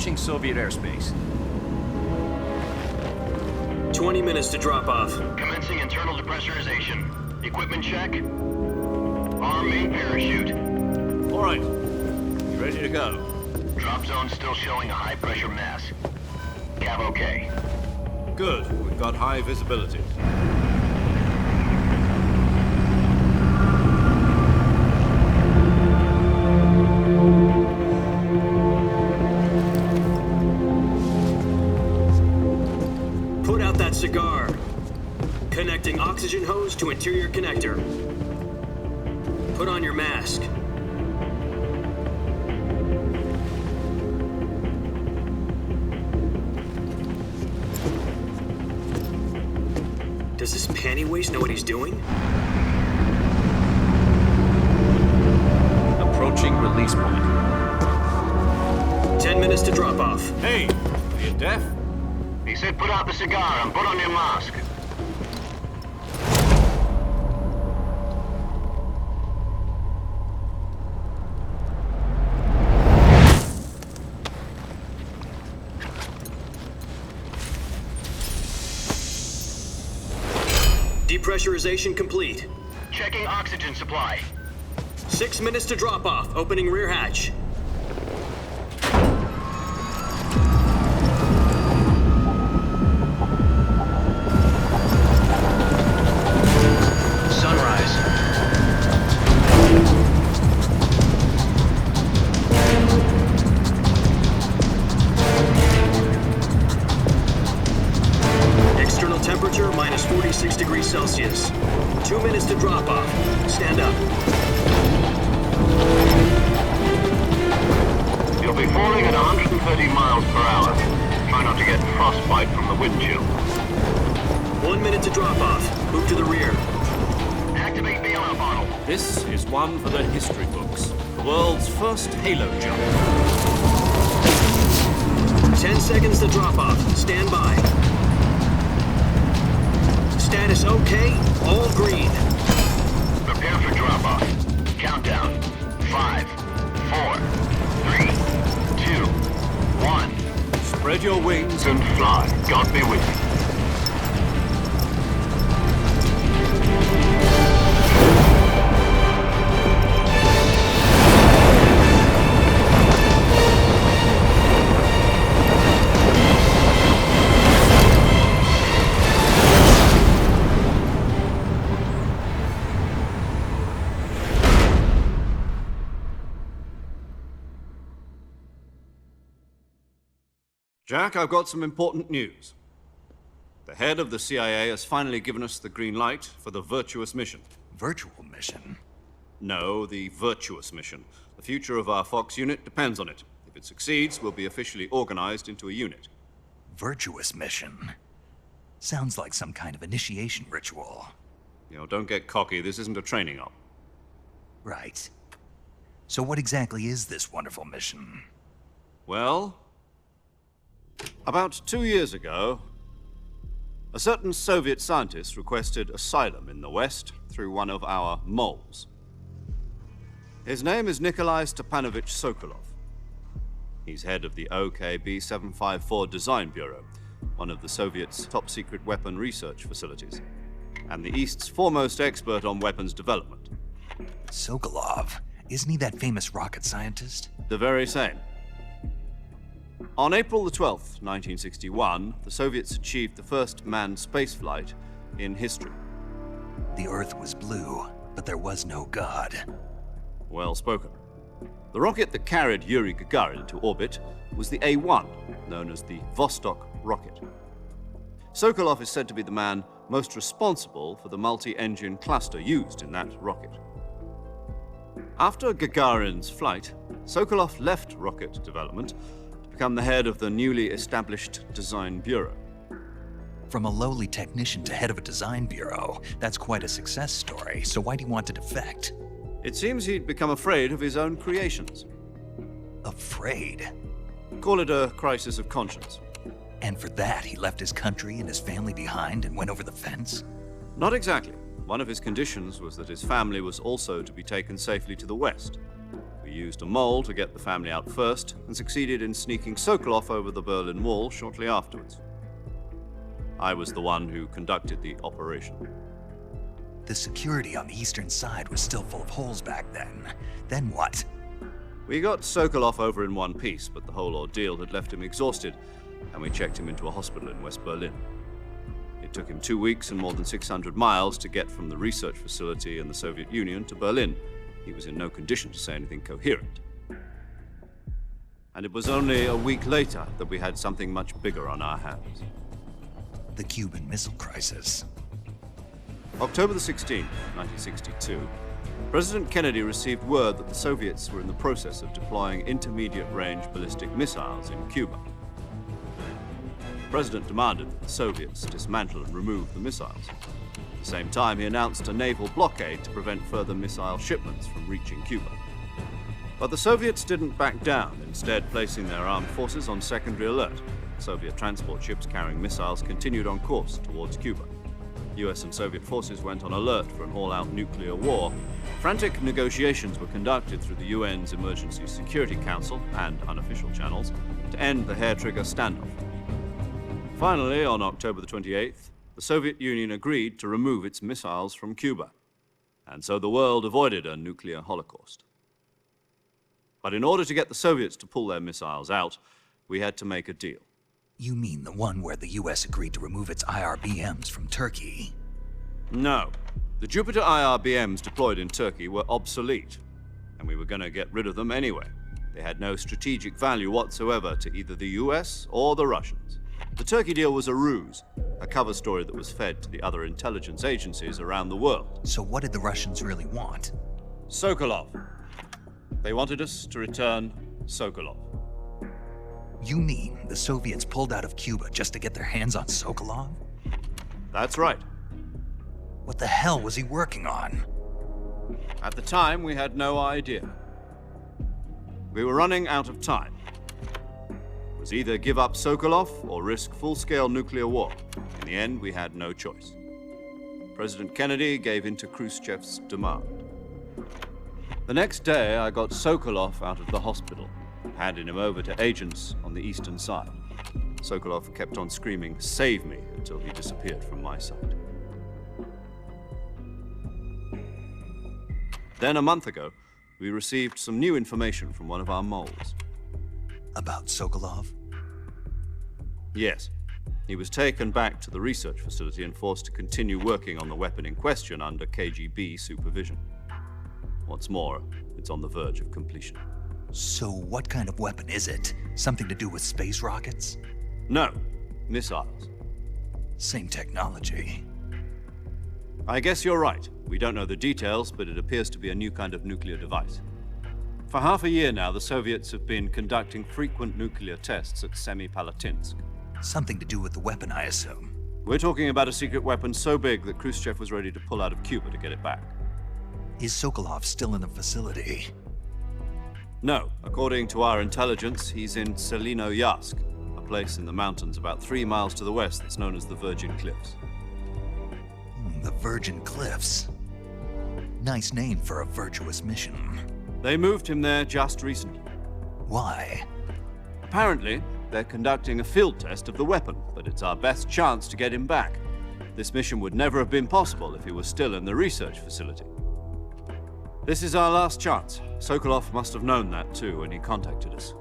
approaching Soviet airspace. 20 minutes to drop off. Commencing internal depressurization. Equipment check. Arm main parachute. All right. You ready to go? Drop zone still showing a high pressure mass. Cav okay. Good. We've got high visibility. Put out that cigar. Connecting oxygen hose to interior connector. Put on your mask. Does this panty waste know what he's doing? Approaching release point. 10 minutes to drop off. Hey, are you deaf? He said put out the cigar and put on your mask. Depressurization complete. Checking oxygen supply. 6 minutes to drop off. Opening rear hatch. Sunrise. External temperature minus 46 degrees Celsius. 2 minutes to drop off. Stand up. You'll be falling at 130 miles per hour. Try not to get frostbite from the wind chill. 1 minute to drop off. Move to the rear. Activate bailout bottle. This is one for the history books. The world's first halo jump. 10 seconds to drop off. Stand by. Status okay. All green. Prepare for drop-off. Countdown. 5, 4, 3, 2, 1. Spread your wings And fly. God be with you. Jack, I've got some important news. The head of the CIA has finally given us the green light for the virtuous mission. Virtual mission? No, the virtuous mission. The future of our Fox unit depends on it. If it succeeds, we'll be officially organized into a unit. Virtuous mission? Sounds like some kind of initiation ritual. You know, don't get cocky. This isn't a training op. Right. So what exactly is this wonderful mission? Well, about 2 years ago, a certain Soviet scientist requested asylum in the West through one of our moles. His name is Nikolai Stepanovich Sokolov. He's head of the OKB 754 Design Bureau, one of the Soviets' top-secret weapon research facilities, and the East's foremost expert on weapons development. Sokolov? Isn't he that famous rocket scientist? The very same. On April the 12th, 1961, the Soviets achieved the first manned spaceflight in history. The Earth was blue, but there was no God. Well spoken. The rocket that carried Yuri Gagarin into orbit was the A-1, known as the Vostok rocket. Sokolov is said to be the man most responsible for the multi-engine cluster used in that rocket. After Gagarin's flight, Sokolov left rocket development to become the head of the newly established Design Bureau. From a lowly technician to head of a design bureau, that's quite a success story, so why'd he want to defect? It seems he'd become afraid of his own creations. Afraid? Call it a crisis of conscience. And for that, he left his country and his family behind and went over the fence? Not exactly. One of his conditions was that his family was also to be taken safely to the West. For We used a mole to get the family out first and succeeded in sneaking Sokolov over the Berlin Wall shortly afterwards. I was the one who conducted the operation. The security on the eastern side was still full of holes back then. Then what? We got Sokolov over in one piece, but the whole ordeal had left him exhausted, and we checked him into a hospital in West Berlin. It took him 2 weeks and more than 600 miles to get from the research facility in the Soviet Union to Berlin. He was in no condition to say anything coherent. And it was only a week later that we had something much bigger on our hands. The Cuban Missile Crisis. October the 16th, 1962, President Kennedy received word that the Soviets were in the process of deploying intermediate-range ballistic missiles in Cuba. The President demanded that the Soviets dismantle and remove the missiles. At the same time, he announced a naval blockade to prevent further missile shipments from reaching Cuba. But the Soviets didn't back down, instead placing their armed forces on secondary alert. Soviet transport ships carrying missiles continued on course towards Cuba. US and Soviet forces went on alert for an all-out nuclear war. Frantic negotiations were conducted through the UN's Emergency Security Council and unofficial channels to end the hair-trigger standoff. Finally, on October the 28th, the Soviet Union agreed to remove its missiles from Cuba, and so the world avoided a nuclear holocaust. But in order to get the Soviets to pull their missiles out, we had to make a deal. You mean the one where the US agreed to remove its IRBMs from Turkey? No. The Jupiter IRBMs deployed in Turkey were obsolete, and we were going to get rid of them anyway. They had no strategic value whatsoever to either the US or the Russians. The Turkey deal was a ruse, a cover story that was fed to the other intelligence agencies around the world. So what did the Russians really want? Sokolov. They wanted us to return Sokolov. You mean the Soviets pulled out of Cuba just to get their hands on Sokolov? That's right. What the hell was he working on? At the time, we had no idea. We were running out of time. It was either give up Sokolov or risk full-scale nuclear war. In the end, we had no choice. President Kennedy gave in to Khrushchev's demand. The next day, I got Sokolov out of the hospital, handing him over to agents on the eastern side. Sokolov kept on screaming, "Save me," until he disappeared from my sight. Then a month ago, we received some new information from one of our moles. About Sokolov? Yes. He was taken back to the research facility and forced to continue working on the weapon in question under KGB supervision. What's more, it's on the verge of completion. So what kind of weapon is it? Something to do with space rockets? No, missiles. Same technology. I guess you're right. We don't know the details, but it appears to be a new kind of nuclear device. For half a year now, the Soviets have been conducting frequent nuclear tests at Semipalatinsk. Something to do with the weapon, I assume. We're talking about a secret weapon so big that Khrushchev was ready to pull out of Cuba to get it back. Is Sokolov still in the facility? No. According to our intelligence, he's in Selinoyarsk, a place in the mountains about 3 miles to the west that's known as the Virgin Cliffs. The Virgin Cliffs. Nice name for a virtuous mission. They moved him there just recently. Why? Apparently, they're conducting a field test of the weapon, but it's our best chance to get him back. This mission would never have been possible if he was still in the research facility. This is our last chance. Sokolov must have known that too when he contacted us.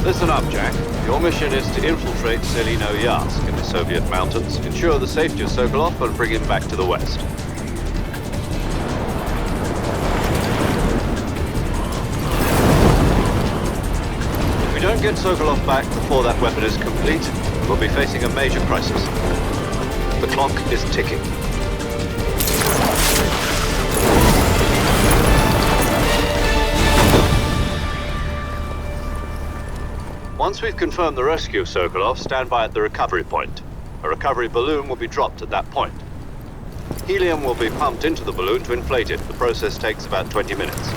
Listen up, Jack. Your mission is to infiltrate Selinoyarsk in the Soviet mountains, ensure the safety of Sokolov, and bring him back to the west. If we don't get Sokolov back before that weapon is complete, we'll be facing a major crisis. The clock is ticking. Once we've confirmed the rescue of Sokolov, stand by at the recovery point. A recovery balloon will be dropped at that point. Helium will be pumped into the balloon to inflate it. The process takes about 20 minutes.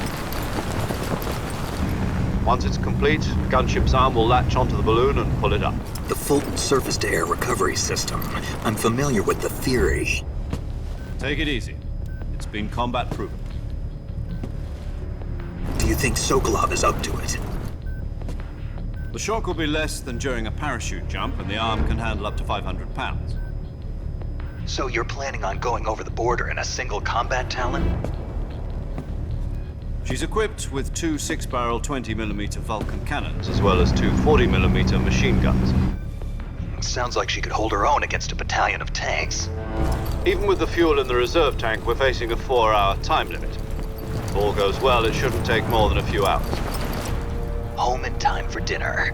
Once it's complete, the gunship's arm will latch onto the balloon and pull it up. The Fulton surface-to-air recovery system. I'm familiar with the theory. Take it easy. It's been combat proven. Do you think Sokolov is up to it? The shock will be less than during a parachute jump, and the arm can handle up to 500 pounds. So you're planning on going over the border in a single combat Talon? She's equipped with two 6-barrel 20mm Vulcan cannons, as well as two 40mm machine guns. Sounds like she could hold her own against a battalion of tanks. Even with the fuel in the reserve tank, we're facing a 4-hour time limit. If all goes well, it shouldn't take more than a few hours. Home in time for dinner.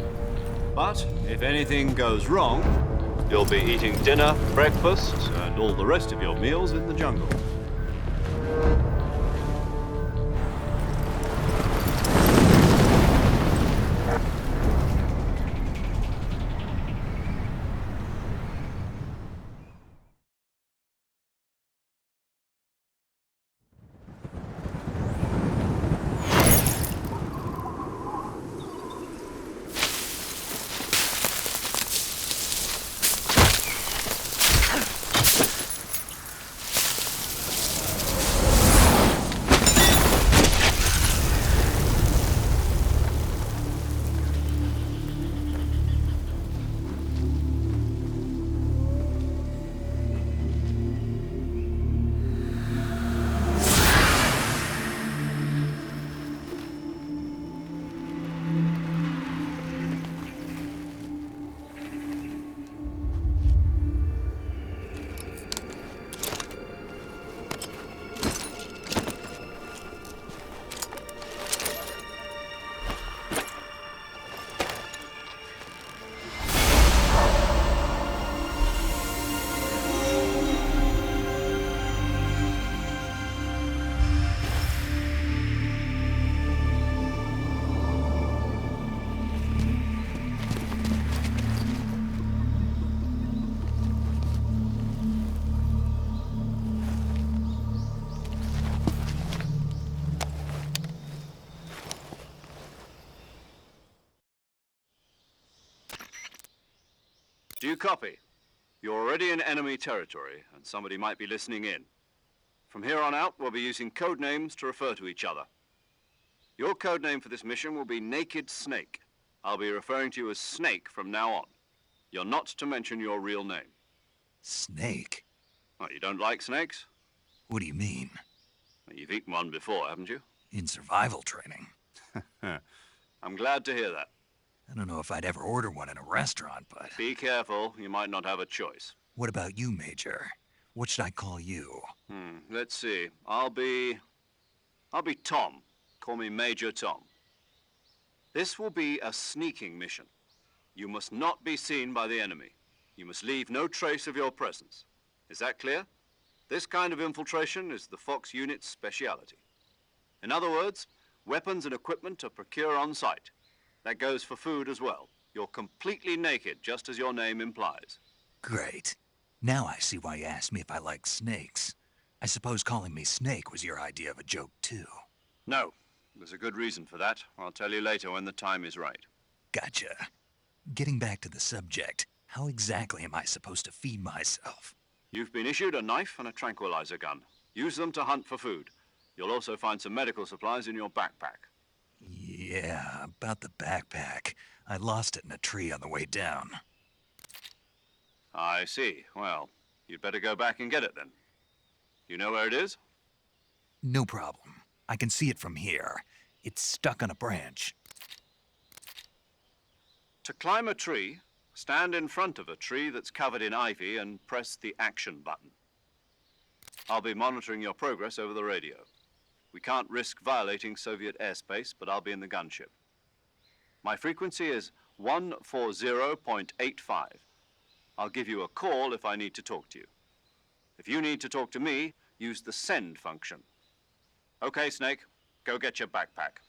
But if anything goes wrong, you'll be eating dinner, breakfast, and all the rest of your meals in the jungle. Do you copy? You're already in enemy territory, and somebody might be listening in. From here on out, we'll be using code names to refer to each other. Your code name for this mission will be Naked Snake. I'll be referring to you as Snake from now on. You're not to mention your real name. Snake? Oh, you don't like snakes? What do you mean? Well, you've eaten one before, haven't you? In survival training. I'm glad to hear that. I don't know if I'd ever order one in a restaurant, but... Be careful, you might not have a choice. What about you, Major? What should I call you? Let's see. I'll be Tom. Call me Major Tom. This will be a sneaking mission. You must not be seen by the enemy. You must leave no trace of your presence. Is that clear? This kind of infiltration is the Fox unit's speciality. In other words, weapons and equipment are procured on site. That goes for food as well. You're completely naked, just as your name implies. Great. Now I see why you asked me if I like snakes. I suppose calling me Snake was your idea of a joke, too. No. There's a good reason for that. I'll tell you later when the time is right. Gotcha. Getting back to the subject, how exactly am I supposed to feed myself? You've been issued a knife and a tranquilizer gun. Use them to hunt for food. You'll also find some medical supplies in your backpack. Yeah, about the backpack. I lost it in a tree on the way down. I see. Well, you'd better go back and get it then. You know where it is? No problem. I can see it from here. It's stuck on a branch. To climb a tree, stand in front of a tree that's covered in ivy and press the action button. I'll be monitoring your progress over the radio. We can't risk violating Soviet airspace, but I'll be in the gunship. My frequency is 140.85. I'll give you a call if I need to talk to you. If you need to talk to me, use the send function. Okay, Snake, go get your backpack.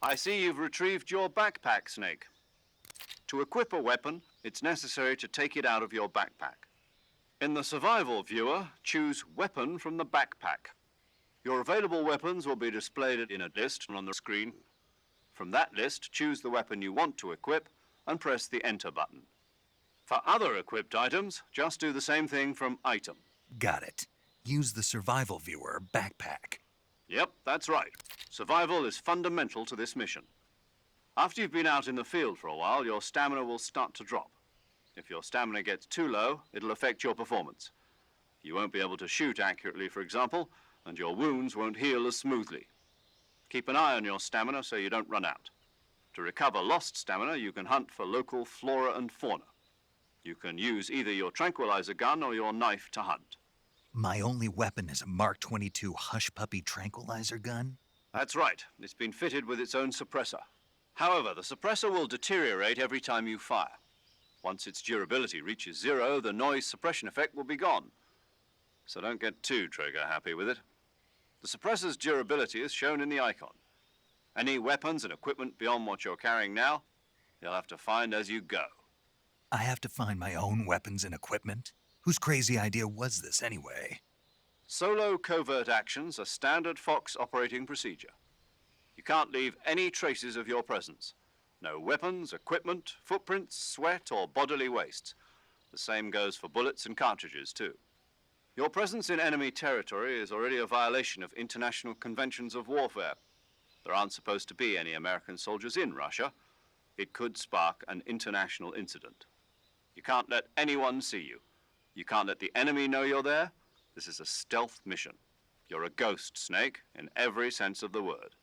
I see you've retrieved your backpack, Snake. To equip a weapon, it's necessary to take it out of your backpack. In the survival viewer, choose Weapon from the backpack. Your available weapons will be displayed in a list on the screen. From that list, choose the weapon you want to equip and press the Enter button. For other equipped items, just do the same thing from Item. Got it. Use the survival viewer backpack. Yep, that's right. Survival is fundamental to this mission. After you've been out in the field for a while, your stamina will start to drop. If your stamina gets too low, it'll affect your performance. You won't be able to shoot accurately, for example, and your wounds won't heal as smoothly. Keep an eye on your stamina so you don't run out. To recover lost stamina, you can hunt for local flora and fauna. You can use either your tranquilizer gun or your knife to hunt. My only weapon is a Mark 22 Hush Puppy tranquilizer gun? That's right. It's been fitted with its own suppressor. However, the suppressor will deteriorate every time you fire. Once its durability reaches 0, the noise suppression effect will be gone. So don't get too trigger happy with it. The suppressor's durability is shown in the icon. Any weapons and equipment beyond what you're carrying now, you'll have to find as you go. I have to find my own weapons and equipment? Whose crazy idea was this anyway? Solo covert actions are standard Fox operating procedure. You can't leave any traces of your presence. No weapons, equipment, footprints, sweat, or bodily waste. The same goes for bullets and cartridges, too. Your presence in enemy territory is already a violation of international conventions of warfare. There aren't supposed to be any American soldiers in Russia. It could spark an international incident. You can't let anyone see you. You can't let the enemy know you're there. This is a stealth mission. You're a ghost, Snake, in every sense of the word.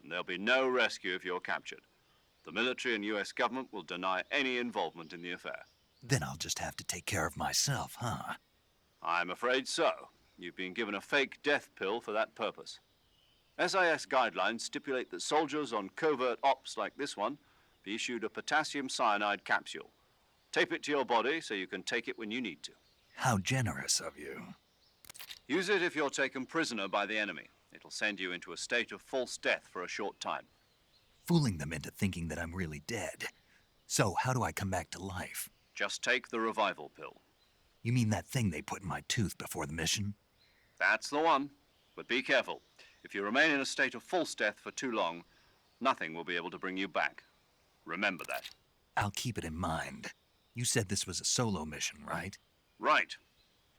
And there'll be no rescue if you're captured. The military and US government will deny any involvement in the affair. Then I'll just have to take care of myself, huh? I'm afraid so. You've been given a fake death pill for that purpose. SIS guidelines stipulate that soldiers on covert ops like this one be issued a potassium cyanide capsule. Tape it to your body so you can take it when you need to. How generous of you. Use it if you're taken prisoner by the enemy. It'll send you into a state of false death for a short time. Fooling them into thinking that I'm really dead. So how do I come back to life? Just take the revival pill. You mean that thing they put in my tooth before the mission? That's the one. But be careful. If you remain in a state of false death for too long, nothing will be able to bring you back. Remember that. I'll keep it in mind. You said this was a solo mission, right? Right.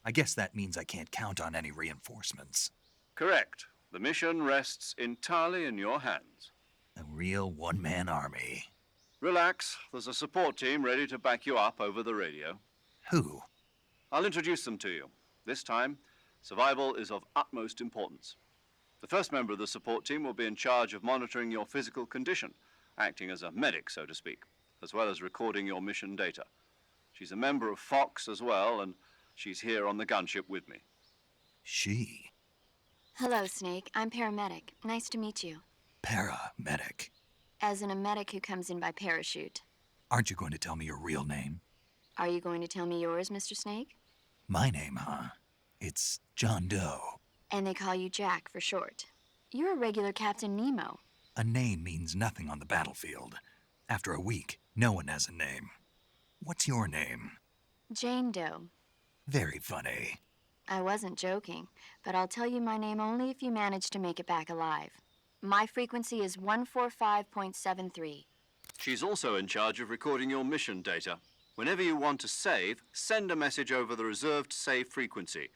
I guess that means I can't count on any reinforcements. Correct. The mission rests entirely in your hands. A real one-man army. Relax. There's a support team ready to back you up over the radio. Who? I'll introduce them to you. This time, survival is of utmost importance. The first member of the support team will be in charge of monitoring your physical condition, acting as a medic, so to speak, as well as recording your mission data. She's a member of Fox as well, and she's here on the gunship with me. She? Hello, Snake. I'm paramedic. Nice to meet you. Paramedic. As in a medic who comes in by parachute. Aren't you going to tell me your real name? Are you going to tell me yours, Mr. Snake? My name, huh? It's John Doe. And they call you Jack for short. You're a regular Captain Nemo. A name means nothing on the battlefield. After a week, no one has a name. What's your name? Jane Doe. Very funny. I wasn't joking, but I'll tell you my name only if you manage to make it back alive. My frequency is 145.73. She's also in charge of recording your mission data. Whenever you want to save, send a message over the reserved save frequency,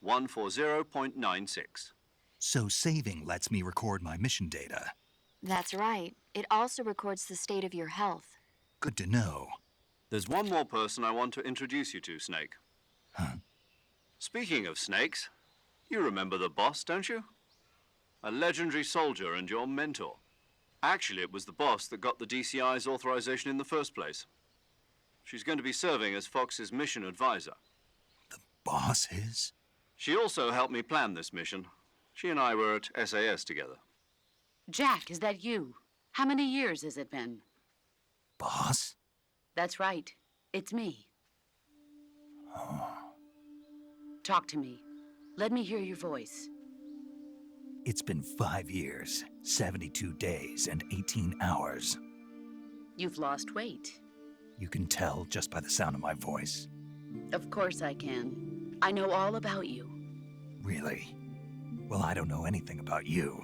140.96. So saving lets me record my mission data. That's right. It also records the state of your health. Good to know. There's one more person I want to introduce you to, Snake. Huh? Speaking of snakes, you remember the boss, don't you? A legendary soldier and your mentor. Actually, it was the boss that got the DCI's authorization in the first place. She's going to be serving as Fox's mission advisor. The boss is? She also helped me plan this mission. She and I were at SAS together. Jack, is that you? How many years has it been? Boss? That's right. It's me. Oh. Talk to me. Let me hear your voice. It's been 5 years, 72 days, and 18 hours. You've lost weight. You can tell just by the sound of my voice. Of course I can. I know all about you. Really? Well, I don't know anything about you.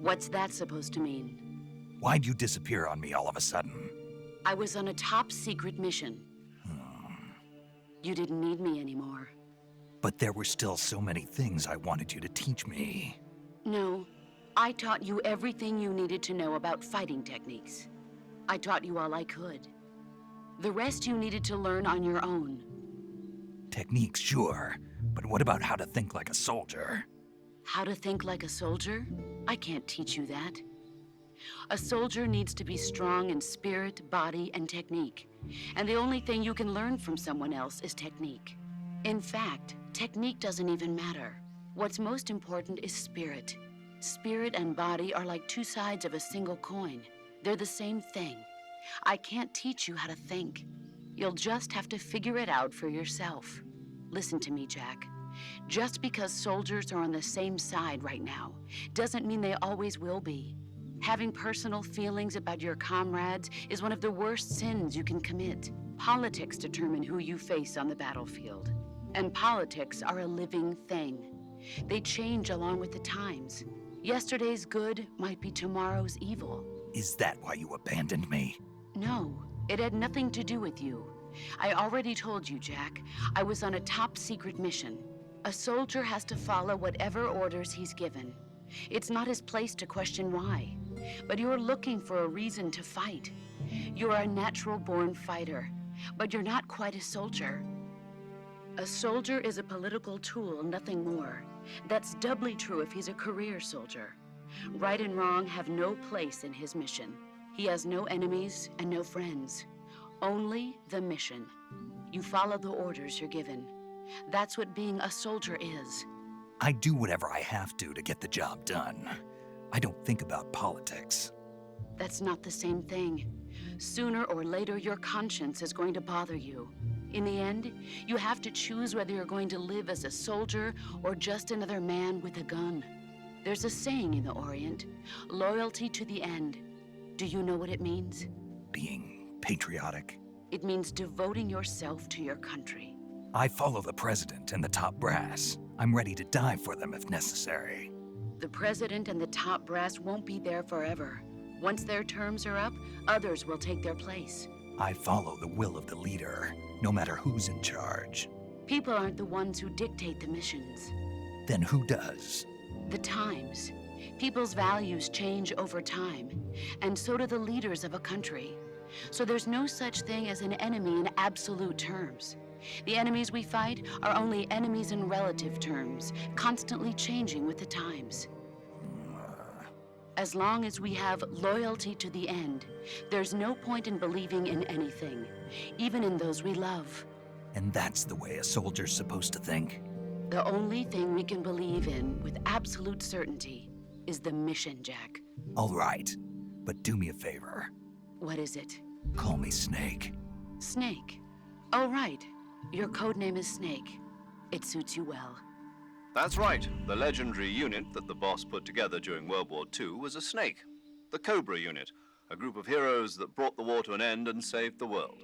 What's that supposed to mean? Why'd you disappear on me all of a sudden? I was on a top-secret mission. You didn't need me anymore. But there were still so many things I wanted you to teach me. No, I taught you everything you needed to know about fighting techniques. I taught you all I could. The rest you needed to learn on your own. Techniques, sure. But what about how to think like a soldier? How to think like a soldier? I can't teach you that. A soldier needs to be strong in spirit, body, and technique. And the only thing you can learn from someone else is technique. In fact, technique doesn't even matter. What's most important is spirit. Spirit and body are like two sides of a single coin. They're the same thing. I can't teach you how to think. You'll just have to figure it out for yourself. Listen to me, Jack. Just because soldiers are on the same side right now doesn't mean they always will be. Having personal feelings about your comrades is one of the worst sins you can commit. Politics determine who you face on the battlefield. And politics are a living thing. They change along with the times. Yesterday's good might be tomorrow's evil. Is that why you abandoned me? No, it had nothing to do with you. I already told you, Jack. I was on a top-secret mission. A soldier has to follow whatever orders he's given. It's not his place to question why. But you're looking for a reason to fight. You're a natural-born fighter, but you're not quite a soldier. A soldier is a political tool, nothing more. That's doubly true if he's a career soldier. Right and wrong have no place in his mission. He has no enemies and no friends. Only the mission. You follow the orders you're given. That's what being a soldier is. I do whatever I have to get the job done. I don't think about politics. That's not the same thing. Sooner or later, your conscience is going to bother you. In the end, you have to choose whether you're going to live as a soldier or just another man with a gun. There's a saying in the Orient, loyalty to the end. Do you know what it means? Being patriotic. It means devoting yourself to your country. I follow the president and the top brass. I'm ready to die for them if necessary. The president and the top brass won't be there forever. Once their terms are up, others will take their place. I follow the will of the leader, no matter who's in charge. People aren't the ones who dictate the missions. Then who does? The times. People's values change over time, and so do the leaders of a country. So there's no such thing as an enemy in absolute terms. The enemies we fight are only enemies in relative terms, constantly changing with the times. As long as we have loyalty to the end, there's no point in believing in anything, even in those we love. And that's the way a soldier's supposed to think? The only thing we can believe in with absolute certainty is the mission, Jack. All right, but do me a favor. What is it? Call me Snake. Snake. Oh, right. Your codename is Snake. It suits you well. That's right. The legendary unit that the boss put together during World War II was a snake. The Cobra unit, a group of heroes that brought the war to an end and saved the world.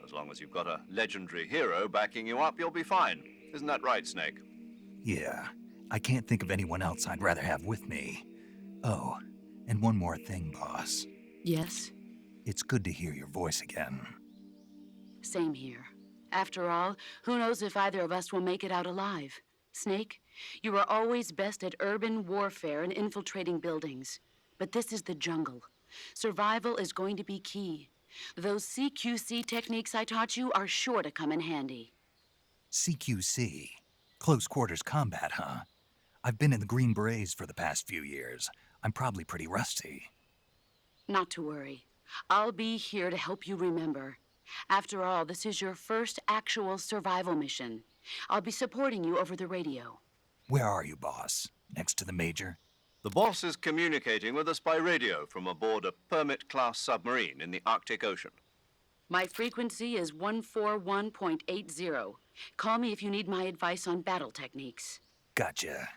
As long as you've got a legendary hero backing you up, you'll be fine. Isn't that right, Snake? Yeah, I can't think of anyone else I'd rather have with me. Oh, and one more thing, boss. Yes? It's good to hear your voice again. Same here. After all, who knows if either of us will make it out alive? Snake, you are always best at urban warfare and infiltrating buildings. But this is the jungle. Survival is going to be key. Those CQC techniques I taught you are sure to come in handy. CQC? Close quarters combat, huh? I've been in the Green Berets for the past few years. I'm probably pretty rusty. Not to worry. I'll be here to help you remember. After all, this is your first actual survival mission. I'll be supporting you over the radio. Where are you, boss? Next to the Major? The boss is communicating with us by radio from aboard a Permit-class submarine in the Arctic Ocean. My frequency is 141.80. Call me if you need my advice on battle techniques. Gotcha.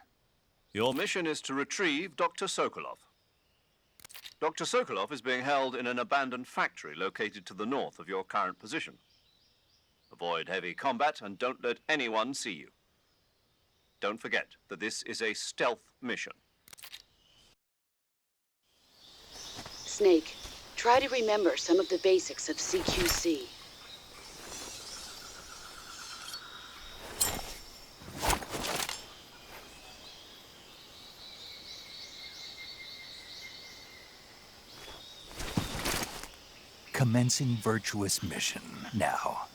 Your mission is to retrieve Dr. Sokolov. Dr. Sokolov is being held in an abandoned factory located to the north of your current position. Avoid heavy combat and don't let anyone see you. Don't forget that this is a stealth mission. Snake, try to remember some of the basics of CQC. Commencing virtuous mission now.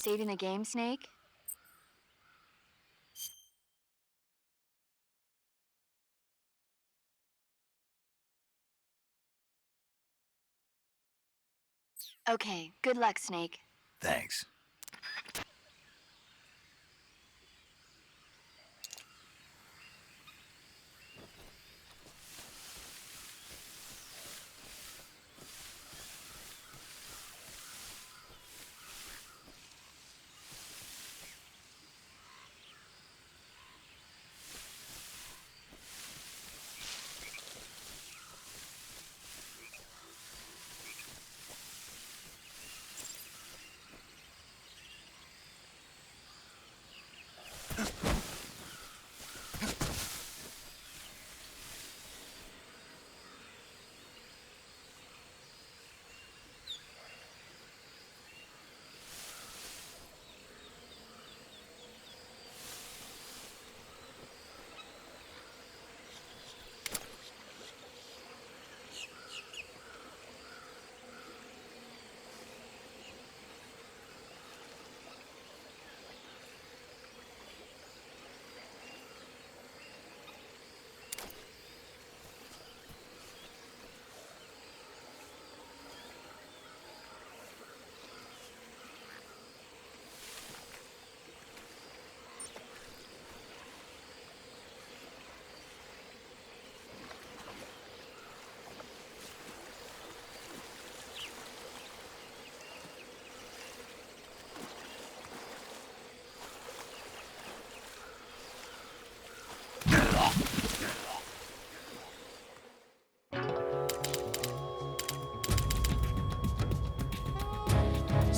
Saving the game, Snake? Okay, good luck, Snake. Thanks.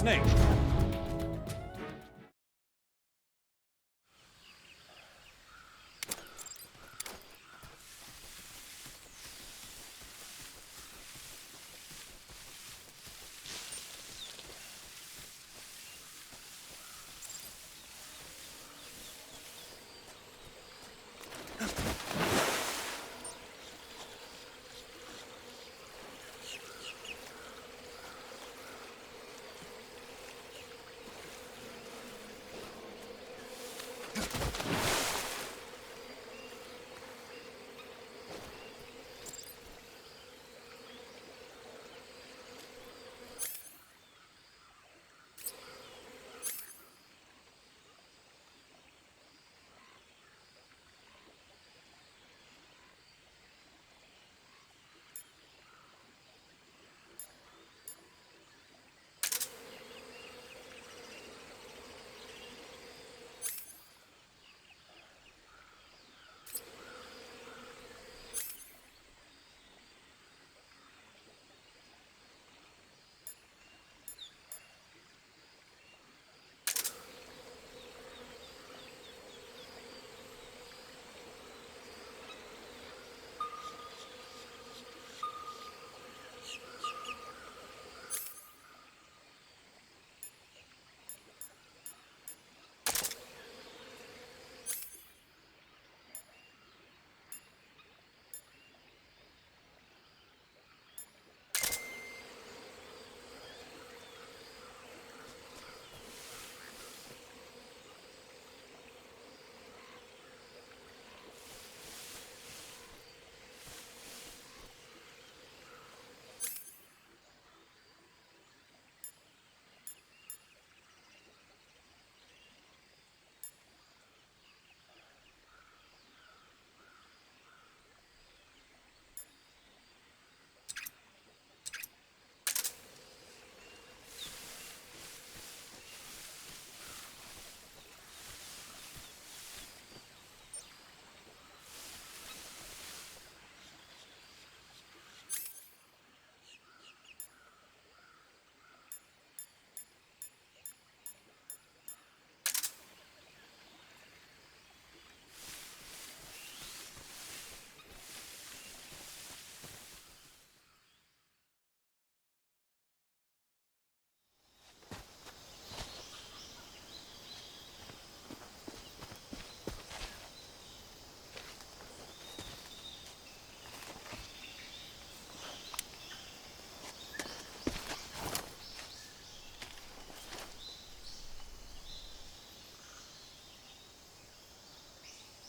Snake.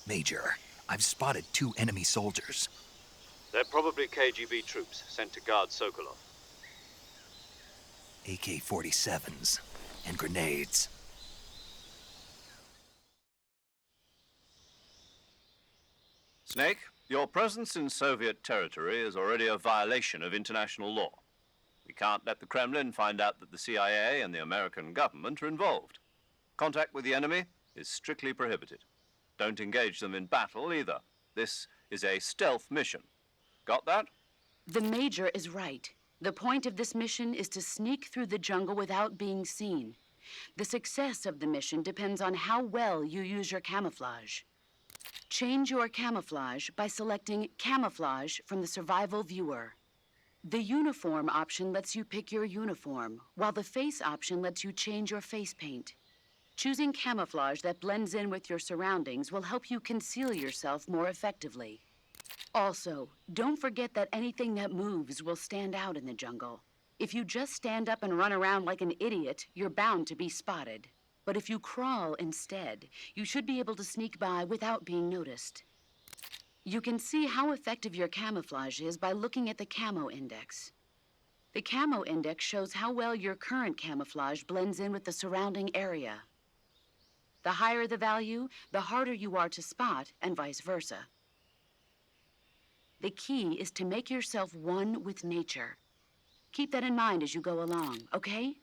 Major, I've spotted 2 enemy soldiers. They're probably KGB troops sent to guard Sokolov. AK-47s and grenades. Snake, your presence in Soviet territory is already a violation of international law. We can't let the Kremlin find out that the CIA and the American government are involved. Contact with the enemy is strictly prohibited. Don't engage them in battle either. This is a stealth mission. Got that? The Major is right. The point of this mission is to sneak through the jungle without being seen. The success of the mission depends on how well you use your camouflage. Change your camouflage by selecting Camouflage from the Survival Viewer. The Uniform option lets you pick your uniform, while the Face option lets you change your face paint. Choosing camouflage that blends in with your surroundings will help you conceal yourself more effectively. Also, don't forget that anything that moves will stand out in the jungle. If you just stand up and run around like an idiot, you're bound to be spotted. But if you crawl instead, you should be able to sneak by without being noticed. You can see how effective your camouflage is by looking at the Camo Index. The Camo Index shows how well your current camouflage blends in with the surrounding area. The higher the value, the harder you are to spot, and vice versa. The key is to make yourself one with nature. Keep that in mind as you go along, okay?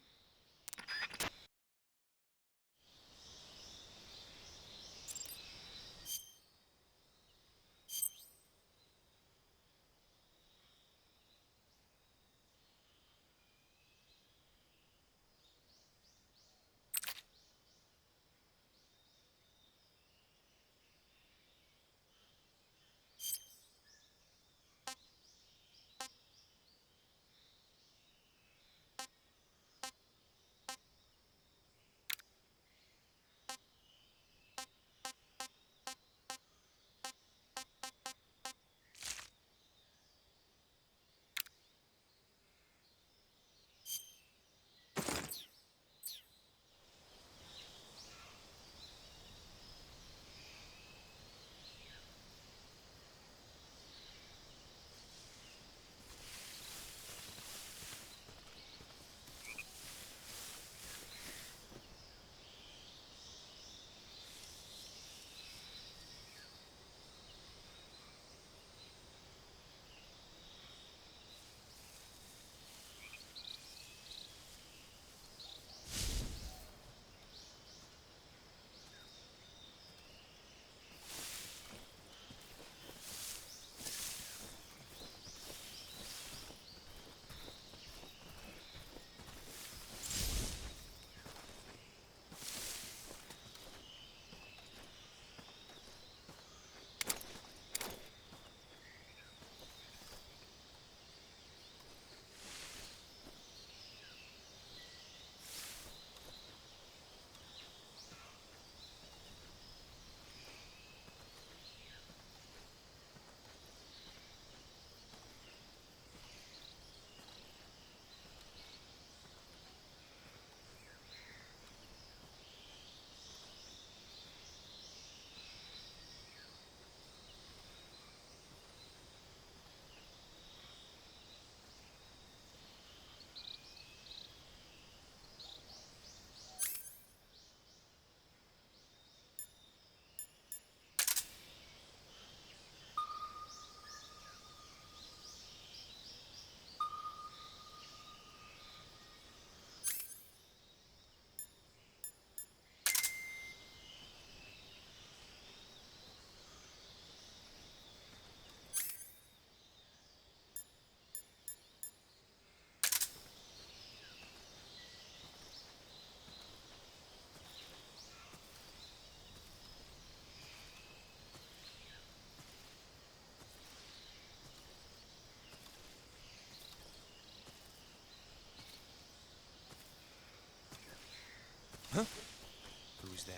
Who's that?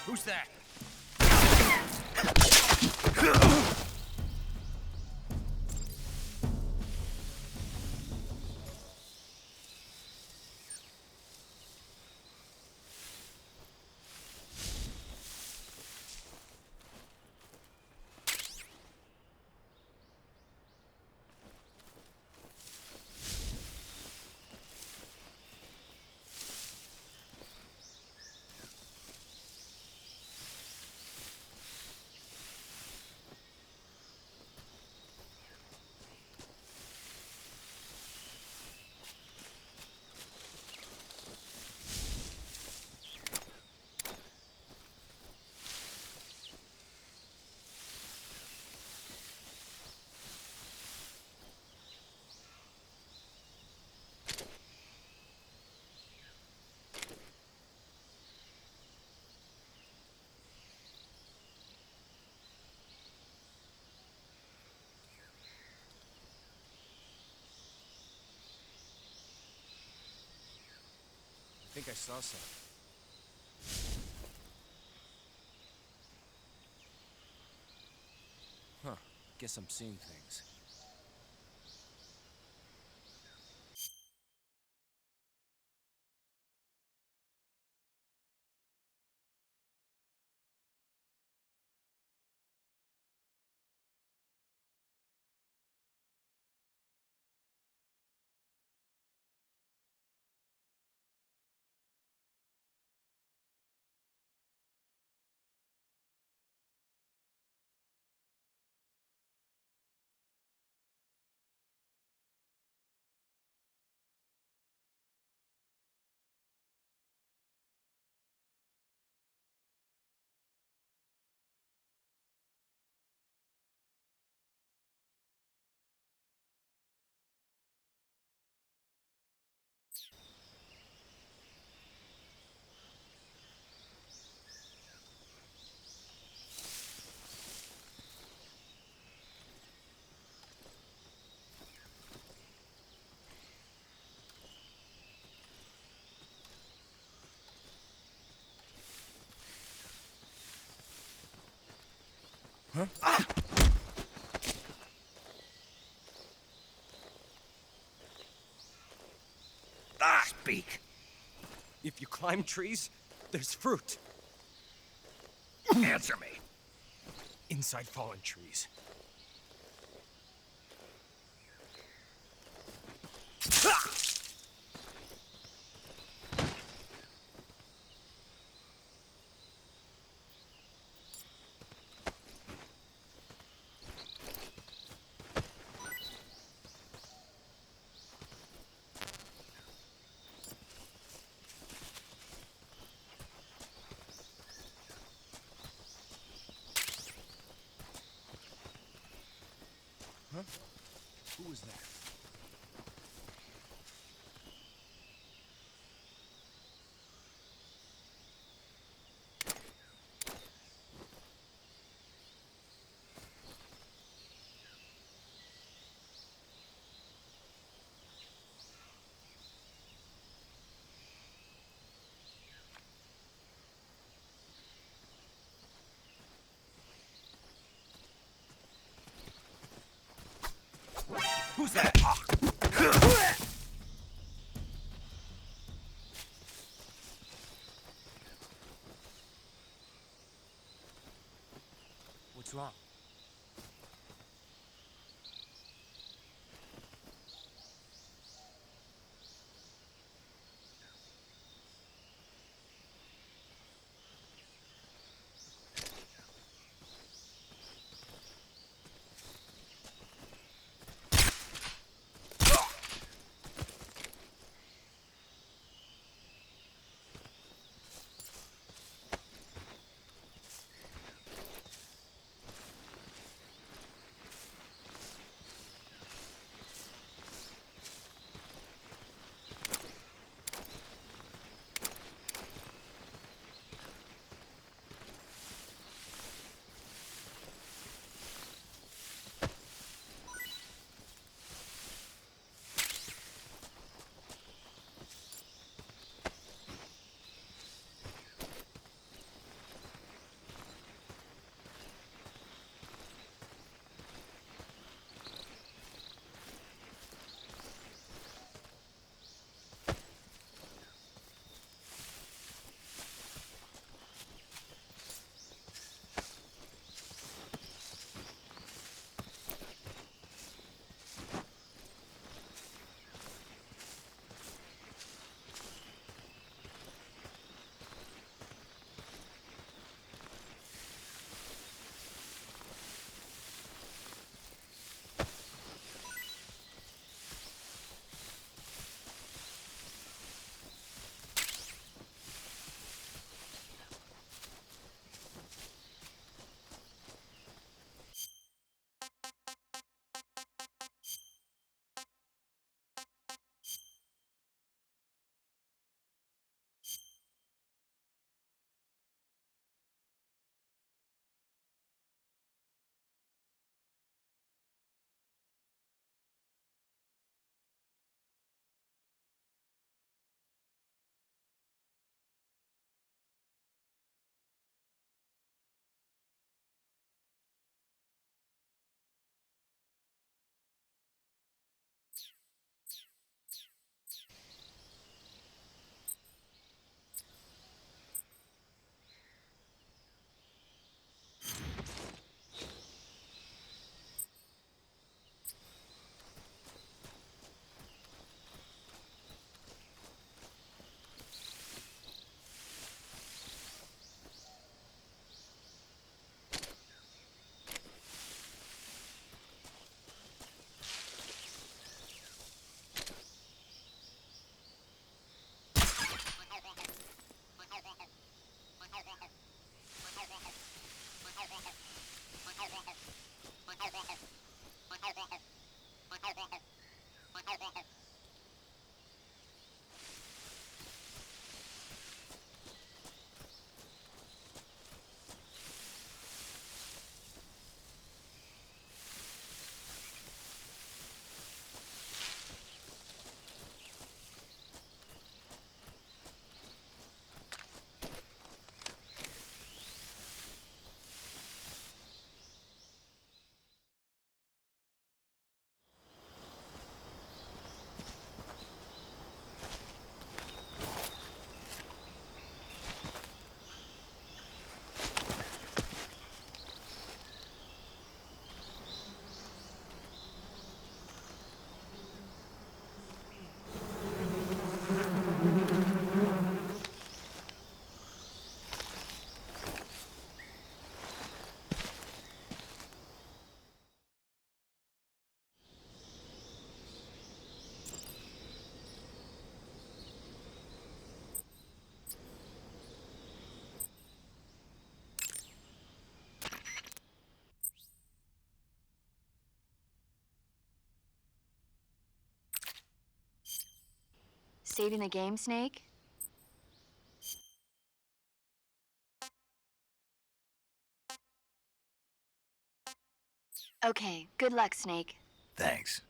Who's that? I think I saw something. Huh. Guess I'm seeing things. Huh? Ah! Ah! Speak. If you climb trees, there's fruit. Answer me. Inside fallen trees. Huh? Who was that? Who's that? What's wrong? Saving the game, Snake? Okay, good luck, Snake. Thanks.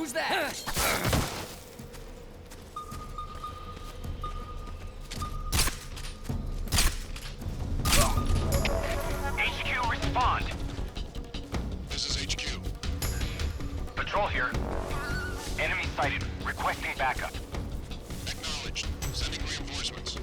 Who's that? HQ, respond. This is HQ. Patrol here. Enemy sighted. Requesting backup. Acknowledged. Sending reinforcements.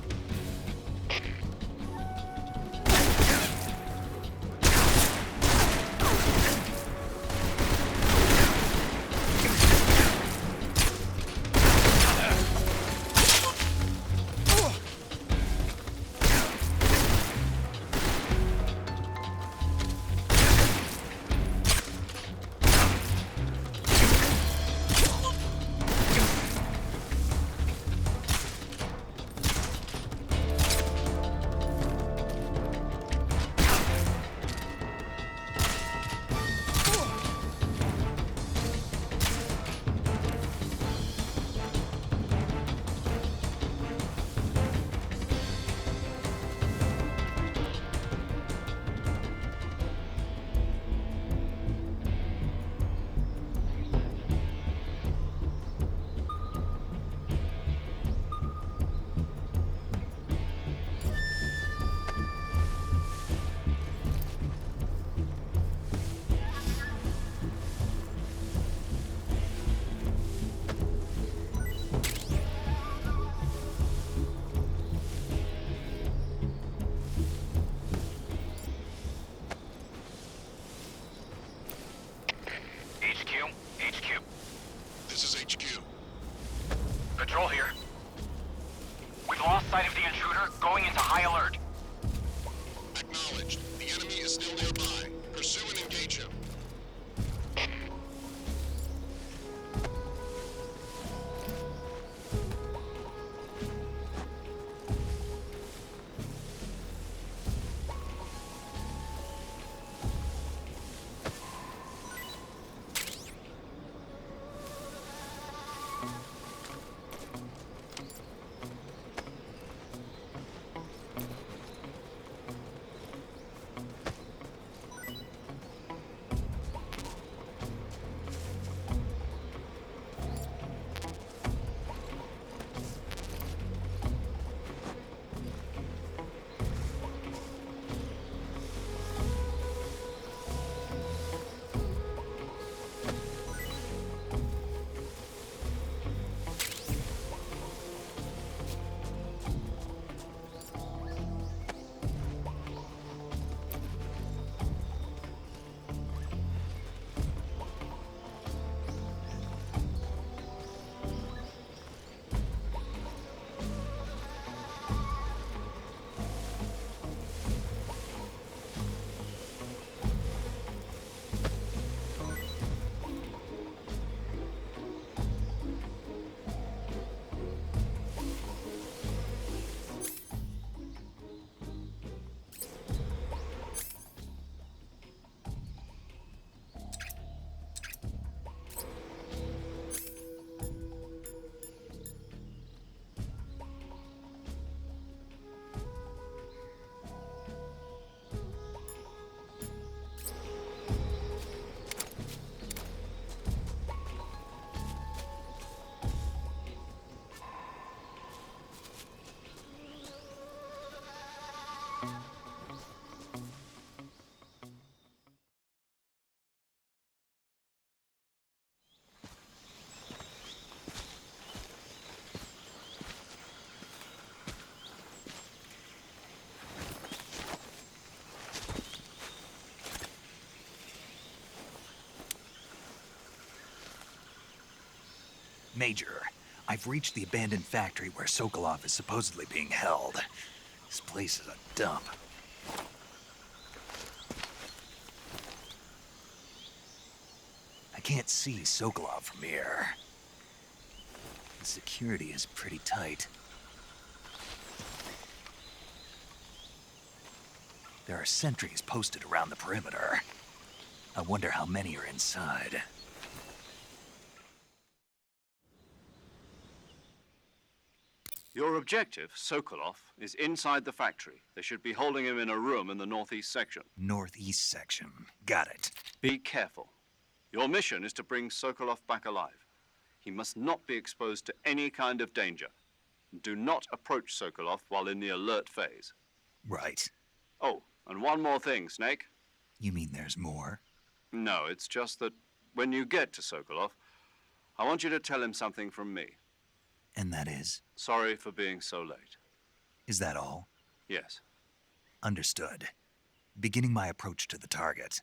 Major, I've reached the abandoned factory where Sokolov is supposedly being held. This place is a dump. I can't see Sokolov from here. The security is pretty tight. There are sentries posted around the perimeter. I wonder how many are inside. Your objective, Sokolov, is inside the factory. They should be holding him in a room in the northeast section. Northeast section. Got it. Be careful. Your mission is to bring Sokolov back alive. He must not be exposed to any kind of danger. Do not approach Sokolov while in the alert phase. Right. Oh, and one more thing, Snake. You mean there's more? No, it's just that when you get to Sokolov, I want you to tell him something from me. And that is? Sorry for being so late. Is that all? Yes. Understood. Beginning my approach to the target.